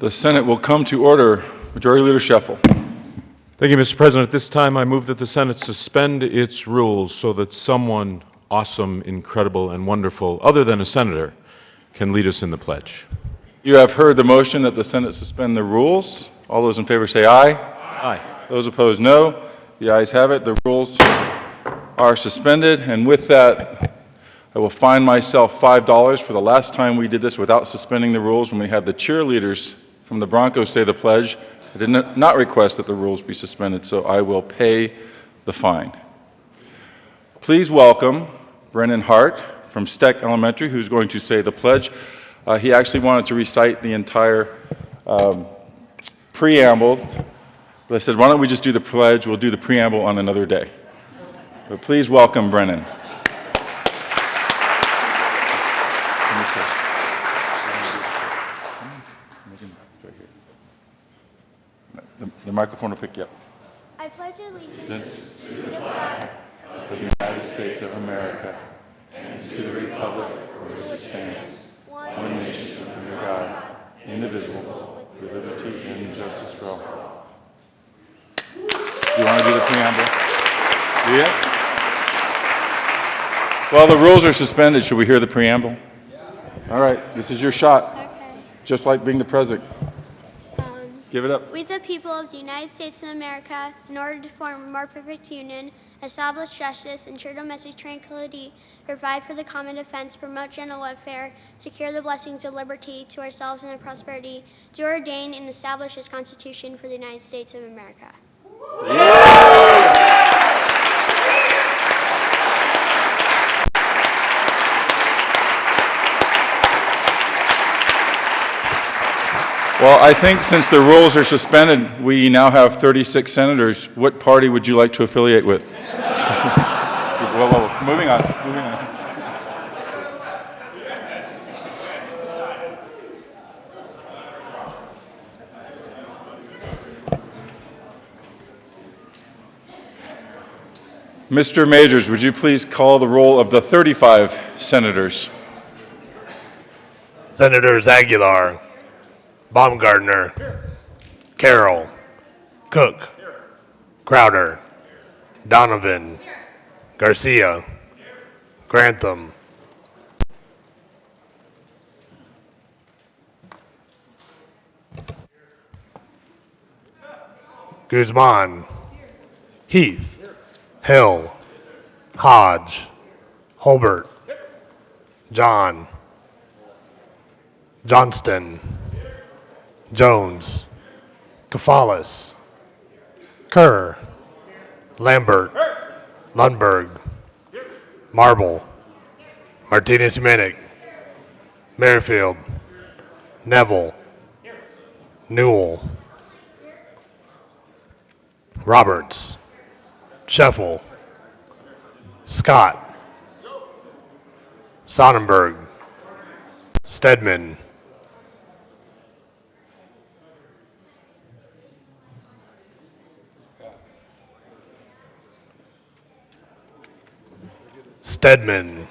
The Senate will come to order. Majority Leader Scheffel. Thank you, Mr. President. At this time, I move that the Senate suspend its rules so that someone awesome, incredible, and wonderful, other than a senator, can lead us in the pledge. You have heard the motion that the Senate suspend the rules. All those in favor say aye. Aye. Those opposed, no. The ayes have it. The rules are suspended. And with that, I will fine myself $5 for the last time we did this without suspending the rules when we had the cheerleaders from the Broncos say the pledge. I did not request that the rules be suspended, so I will pay the fine. Please welcome Brennan Hart from Steck Elementary, who's going to say the pledge. He actually wanted to recite the entire preamble, but I said, why don't we just do the pledge? We'll do the preamble on another day. But please welcome Brennan. The microphone will pick you up. I pledge allegiance To the flag of the United States of America and to the republic for which it stands, one nation under God, indivisible, with liberty and justice for all. Do you want to do the preamble? Do you? Well, the rules are suspended. Should we hear the preamble? All right, this is your shot. Okay. Just like being the president. Give it up. We the people of the United States of America, in order to form a more perfect union, establish justice, ensure domestic tranquility, provide for the common defense, promote general welfare, secure the blessings of liberty to ourselves and their prosperity, do ordain and establish this Constitution for the United States of America. Well, I think since the rules are suspended, we now have 36 senators. What party would you like to affiliate with? Whoa. Moving on. Mr. Majors, would you please call the roll of the 35 senators? Senators Aguilar, Baumgartner, Carroll, Cook, Crowder, Donovan, Garcia, Grantham, Guzman, Heath, Hill, Hodge, Holbert, Johnston, Jones, Kafalis, Kerr, Lambert, Lundberg, Marble, Martinez-Humanic, Merrifield, Neville, Newell, Roberts, Scheffel, Scott, Sonnenberg, Stedman, Stedman,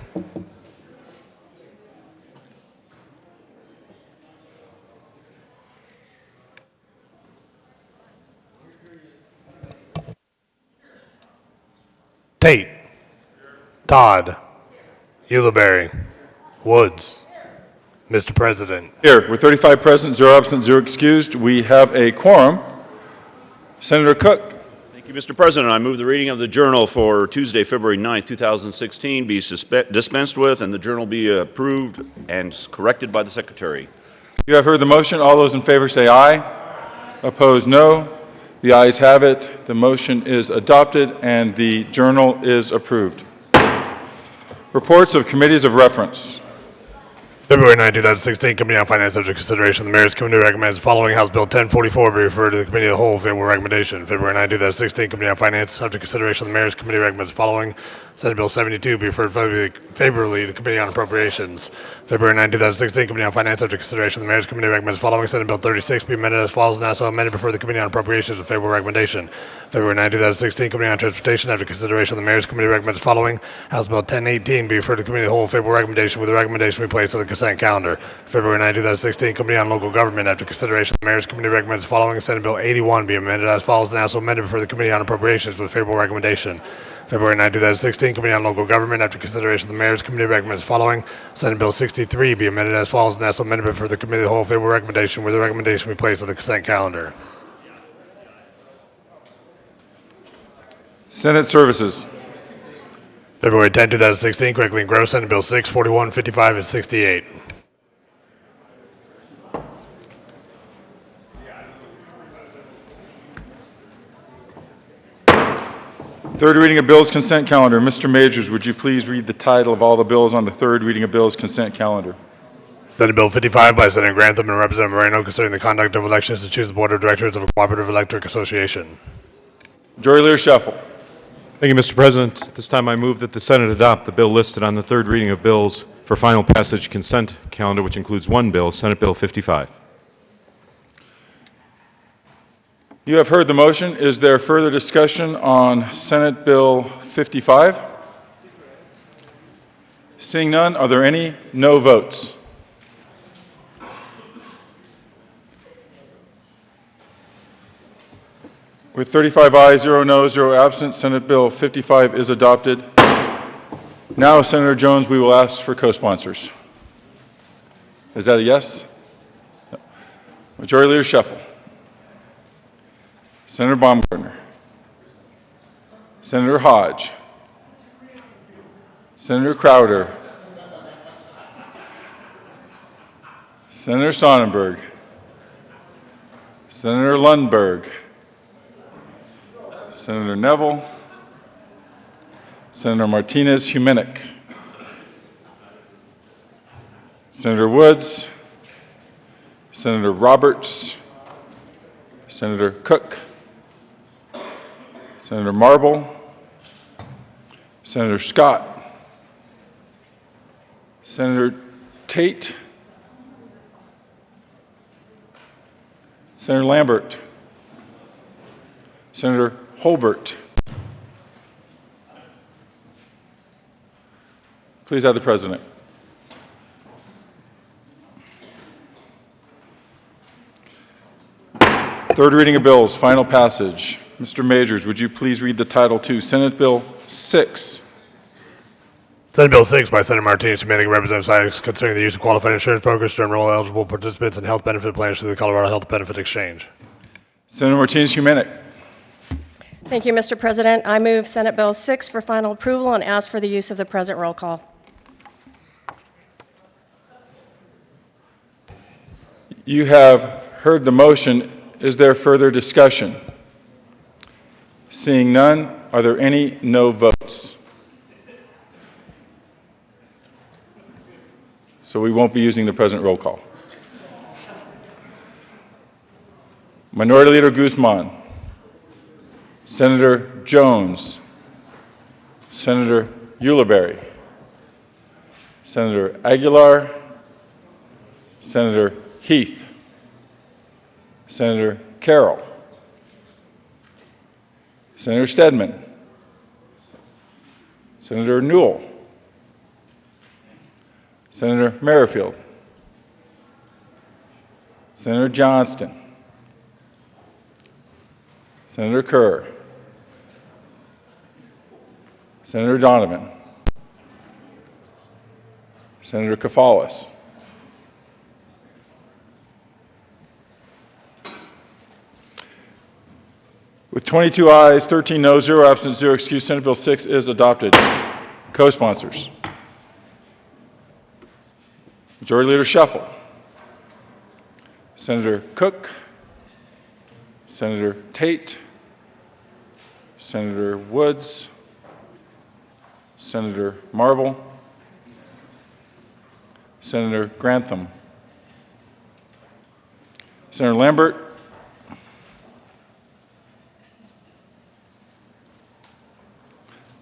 Tate, Todd, Ulibarri, Woods. Mr. President, Here, with 35 present, 0 absent, 0 excused, we have a quorum. Senator Cook. Thank you, Mr. President. I move the reading of the journal for Tuesday, February 9th, 2016 be dispensed with and the journal be approved and corrected by the Secretary. You have heard the motion. All those in favor say aye. Opposed, no. The ayes have it. The motion is adopted and the journal is approved. Reports of committees of reference. February 9, 2016, Committee on Finance, subject to consideration. The Mayor's Committee recommends the following House Bill 1044 be referred to the Committee of the Whole. Favorable recommendation. February 9, 2016, Committee on Finance, subject to consideration. The Mayor's Committee recommends the following Senate Bill 72 be referred favorably to the Committee on Appropriations. February 9, 2016, Committee on Finance, subject to consideration. The Mayor's Committee recommends the following Senate Bill 36 be amended as follows and also amended before the Committee on Appropriations with favorable recommendation. February 9, 2016, Committee on Transportation, after consideration, the Mayor's Committee recommends the following House Bill 1018 be referred to the Committee of the Whole. Favorable recommendation with the recommendation be placed on the consent calendar. February 9, 2016, Committee on Local Government, after consideration, the Mayor's Committee recommends the following Senate Bill 81 be amended as follows and also amended before the Committee on Appropriations with favorable recommendation. February 9, 2016, Committee on Local Government, after consideration, the Mayor's Committee recommends the following Senate Bill 63 be amended as follows and also amended before the Committee of the Whole. Favorable recommendation with the recommendation be placed on the consent calendar. Senate Services. February 10, 2016, Quickly and Gross, Senate Bill 6, 41, 55, and 68. Third reading of bills consent calendar. Mr. Majors, would you please read the title of all the bills on the third reading of bills consent calendar? Senate Bill 55 by Senator Grantham and Representative Moreno concerning the conduct of elections to choose the Board of Directors of a Cooperative Electric Association. Majority Leader Scheffel. Thank you, Mr. President. At this time, I move that the Senate adopt the bill listed on the third reading of bills for final passage consent calendar, which includes one bill, Senate Bill 55. You have heard the motion. Is there further discussion on Senate Bill 55? Seeing none, are there any no votes? With 35 ayes, 0 noes, 0 absent, Senate Bill 55 is adopted. Now, Senator Jones, we will ask for co-sponsors. Is that a yes? No. Majority Leader Scheffel. Senator Baumgartner. Senator Hodge. Senator Crowder. Senator Sonnenberg. Senator Lundberg. Senator Neville. Senator Martinez-Humenick. Senator Woods. Senator Roberts. Senator Cook. Senator Marble. Senator Scott. Senator Tate. Senator Lambert. Senator Holbert. Please have the President. Third reading of bills, final passage. Mr. Majors, would you please read the title to Senate Bill 6? Senate Bill 6 by Senator Martinez-Humenick and Representative Sykes concerning the use of qualified insurance brokers to enroll eligible participants in health benefit plans through the Colorado Health Benefit Exchange. Senator Martinez-Humenick. Thank you, Mr. President. I move Senate Bill 6 for final approval and ask for the use of the present roll call. You have heard the motion. Is there further discussion? Seeing none, are there any no votes? So we won't be using the present roll call. Minority Leader Guzman. Senator Jones, Senator Ulibarri, Senator Aguilar, Senator Heath, Senator Carroll, Senator Stedman, Senator Newell, Senator Merrifield, Senator Johnston, Senator Kerr, Senator Donovan, Senator Kafalis, with 22 ayes, 13 noes, 0 absent, 0 excused, Senate Bill 6 is adopted. Co-sponsors. Majority Leader Shuffle. Senator Cook, Senator Tate, Senator Woods, Senator Marble, Senator Grantham, Senator Lambert,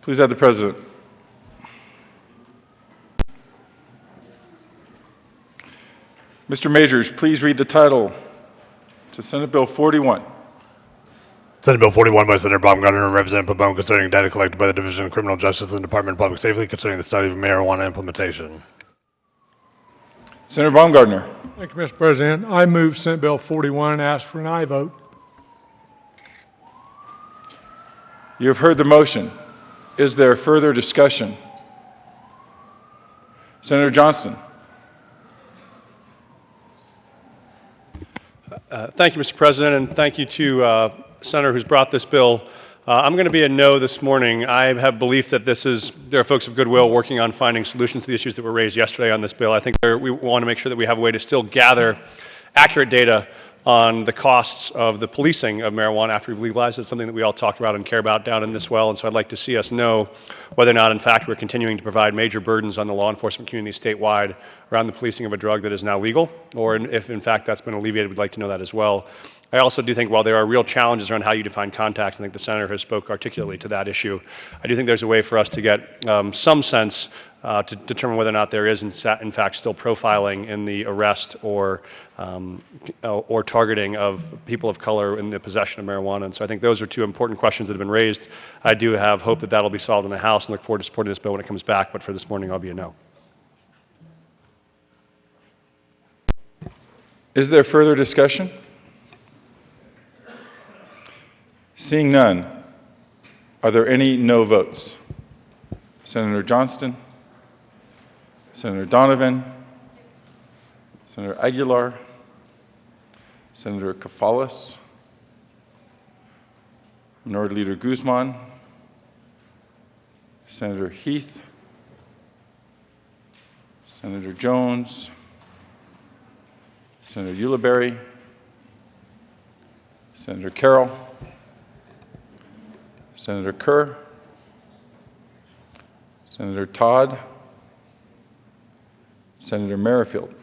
please add the President. Mr. Majors, please read the title to Senate Bill 41. Senate Bill 41 by Senator Baumgartner and Representative Pabon concerning data collected by the Division of Criminal Justice and the Department of Public Safety concerning the study of marijuana implementation. Senator Baumgartner. Thank you, Mr. President. I move Senate Bill 41 and ask for an aye vote. You have heard the motion. Is there further discussion? Senator Johnston. Thank you, Mr. President, and thank you to Senator who's brought this bill. I'm going to be a no this morning. I have belief that there are folks of goodwill working on finding solutions to the issues that were raised yesterday on this bill. I think we want to make sure that we have a way to still gather accurate data on the costs of the policing of marijuana after we've legalized it. It's something that we all talk about and care about down in this well, and so I'd like to see us know whether or not, in fact, we're continuing to provide major burdens on the law enforcement community statewide around the policing of a drug that is now legal, or if, in fact, that's been alleviated. We'd like to know that as well. I also do think while there are real challenges around how you define contacts, I think the Senator has spoke articulately to that issue. I do think there's a way for us to get some sense to determine whether or not there is, in fact, still profiling in the arrest or targeting of people of color in the possession of marijuana. And so I think those are two important questions that have been raised. I do have hope that that'll be solved in the House and look forward to supporting this bill when it comes back, but for this morning, I'll be a no. Is there further discussion? Seeing none, are there any no votes? Senator Johnston, Senator Donovan, Senator Aguilar, Senator Kafalis, Minority Leader Guzman, Senator Heath, Senator Jones, Senator Ulibarri, Senator Carroll, Senator Kerr, Senator Todd, Senator Merrifield,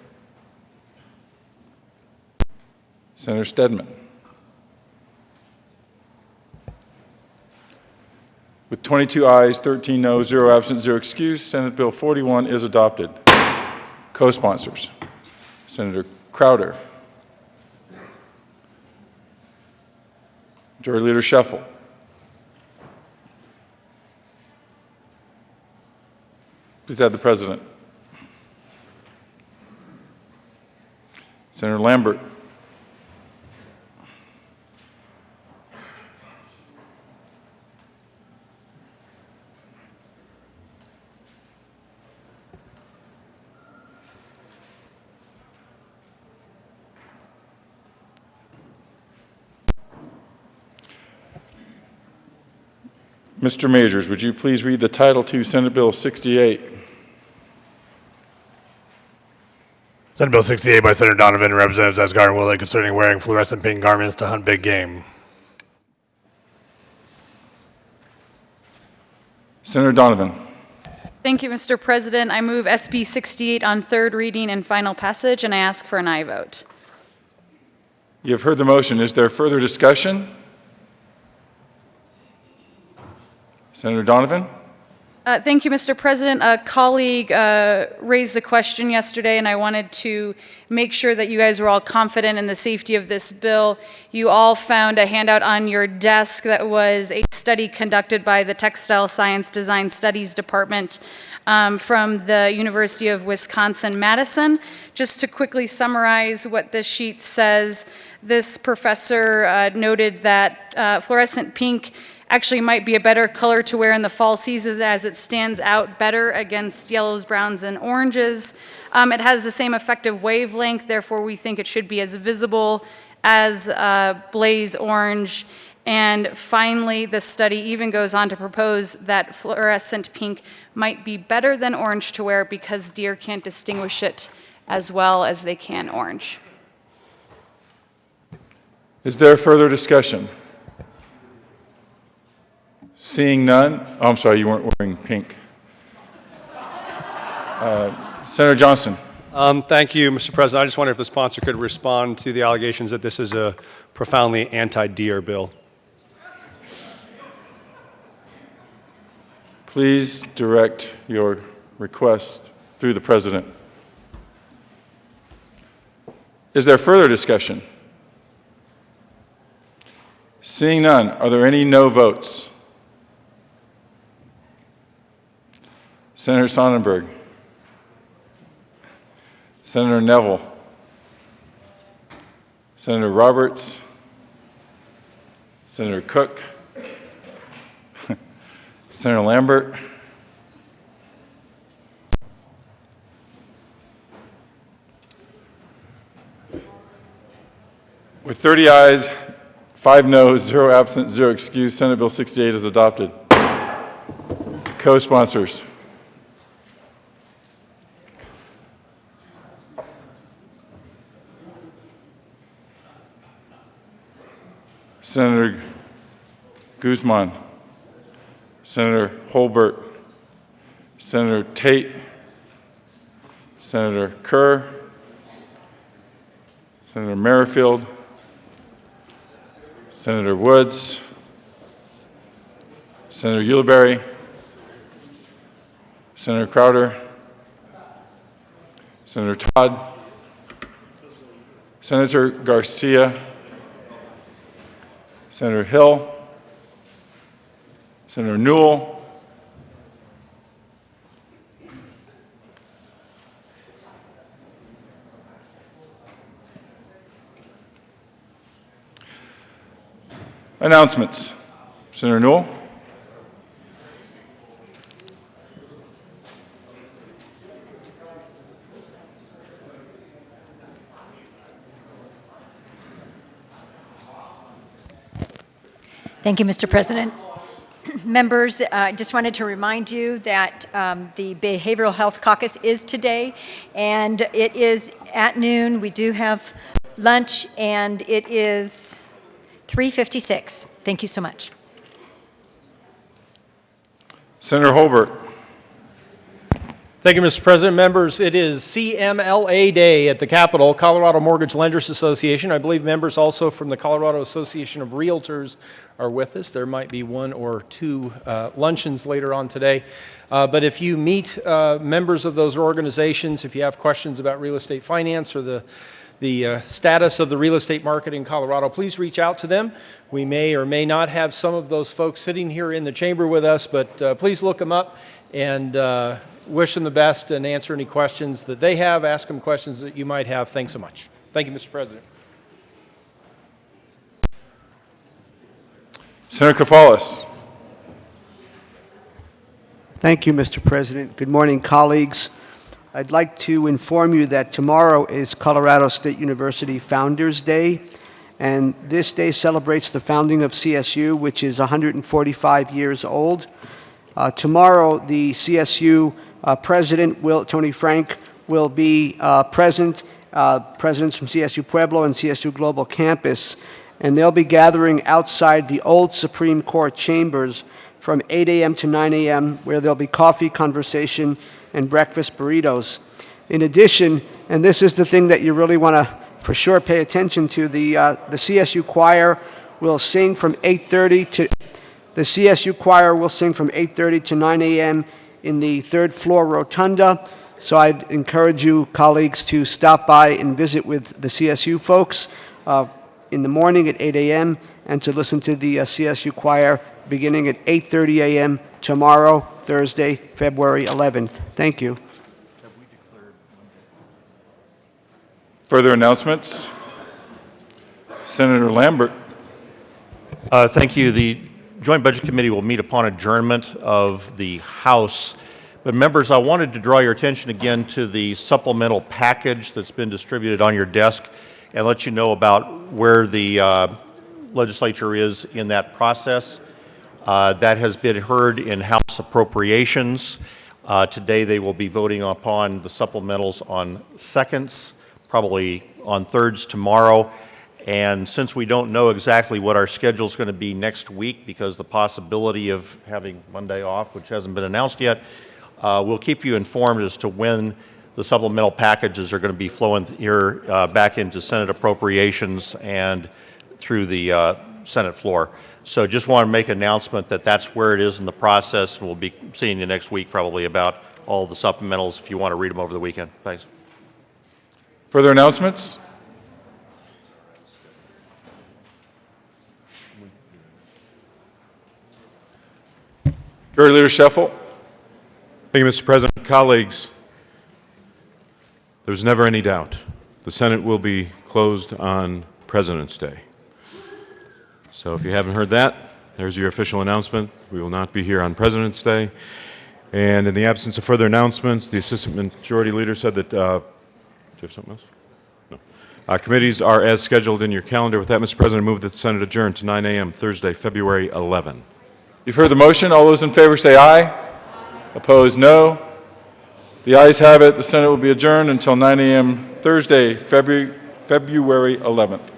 Senator Stedman. With 22 ayes, 13 noes, 0 absent, 0 excused, Senate Bill 41 is adopted. Co-sponsors, Senator Crowder, Majority Leader Shuffle, please add the President. Senator Lambert. Mr. Majors, would you please read the title to Senate Bill 68? Senate Bill 68 by Senator Donovan and Representatives Asgar and Willett concerning wearing fluorescent pink garments to hunt big game. Senator Donovan. Thank you, Mr. President. I move SB 68 on third reading and final passage, and I ask for an aye vote. You have heard the motion. Is there further discussion? Senator Donovan? Thank you, Mr. President. A colleague raised the question yesterday, and I wanted to make sure that you guys were all confident in the safety of this bill. You all found a handout on your desk that was a study conducted by the Textile Science Design Studies Department from the University of Wisconsin-Madison. Just to quickly summarize what this sheet says, this professor noted that fluorescent pink actually might be a better color to wear in the fall season as it stands out better against yellows, browns, and oranges. It has the same effective wavelength, therefore we think it should be as visible as blaze orange. And finally, the study even goes on to propose that fluorescent pink might be better than orange to wear because deer can't distinguish it as well as they can orange. Is there further discussion? Seeing none, oh, I'm sorry, you weren't wearing pink. Senator Johnson. Thank you, Mr. President. I just wonder if the sponsor could respond to the allegations that this is a profoundly anti-deer bill. Please direct your request through the President. Is there further discussion? Seeing none, are there any no votes? Senator Sonnenberg, Senator Neville, Senator Roberts, Senator Cook, Senator Lambert, with 30 ayes, 5 noes, 0 absent, 0 excused, Senate Bill 68 is adopted. Co-sponsors. Senator Guzman, Senator Holbert, Senator Tate, Senator Kerr, Senator Merrifield, Senator Woods, Senator Ulibarri, Senator Crowder, Senator Todd, Senator Garcia, Senator Hill, Senator Newell, announcements. Senator Newell. Thank you, Mr. President. Members, I just wanted to remind you that the Behavioral Health Caucus is today, and it is at noon. We do have lunch, and it is 3:56. Thank you so much. Senator Holbert. Thank you, Mr. President. Members, it is CMLA Day at the Capitol, Colorado Mortgage Lenders Association. I believe members also from the Colorado Association of Realtors are with us. There might be 1 or 2 luncheons later on today. But if you meet members of those organizations, if you have questions about real estate finance or the status of the real estate market in Colorado, please reach out to them. We may or may not have some of those folks sitting here in the chamber with us, but please look them up and wish them the best and answer any questions that they have, ask them questions that you might have. Thanks so much. Thank you, Mr. President. Senator Kafalis. Thank you, Mr. President. Good morning, colleagues. I'd like to inform you that tomorrow is Colorado State University Founders Day, and this day celebrates the founding of CSU, which is 145 years old. Tomorrow, the CSU President, Tony Frank, will be present, presidents from CSU Pueblo and CSU Global Campus, and they'll be gathering outside the old Supreme Court chambers from 8 a.m. to 9 a.m., where there'll be coffee, conversation, and breakfast burritos. In addition, and this is the thing that you really want to for sure pay attention to, the CSU choir will sing from 8:30 to The CSU choir will sing from 8:30 to 9 a.m. in the third floor rotunda. So I'd encourage you, colleagues, to stop by and visit with the CSU folks in the morning at 8 a.m. and to listen to the CSU choir beginning at 8:30 a.m. tomorrow, Thursday, February 11th. Thank you. Further announcements? Senator Lambert. Thank you. The Joint Budget Committee will meet upon adjournment of the House. But members, I wanted to draw your attention again to the supplemental package that's been distributed on your desk and let you know about where the legislature is in that process. That has been heard in House Appropriations. Today they will be voting upon the supplementals on seconds, probably on thirds tomorrow. And since we don't know exactly what our schedule is going to be next week because the possibility of having Monday off, which hasn't been announced yet, we'll keep you informed as to when the supplemental packages are going to be flowing here back into Senate Appropriations and through the Senate floor. So just want to make an announcement that that's where it is in the process, and we'll be seeing you next week probably about all the supplementals if you want to read them over the weekend. Thanks. Further announcements? Majority Leader Sheffel. Thank you, Mr. President. Colleagues, there's never any doubt. The Senate will be closed on President's Day. So if you haven't heard that, there's your official announcement. We will not be here on President's Day. And in the absence of further announcements, the Assistant Majority Leader said that, do you have something else? No. Committees are as scheduled in your calendar. With that, Mr. President, I move that the Senate adjourn to 9 a.m. Thursday, February 11. You've heard the motion. All those in favor say aye. Opposed, no. The ayes have it. The Senate will be adjourned until 9 a.m. Thursday, February 11th.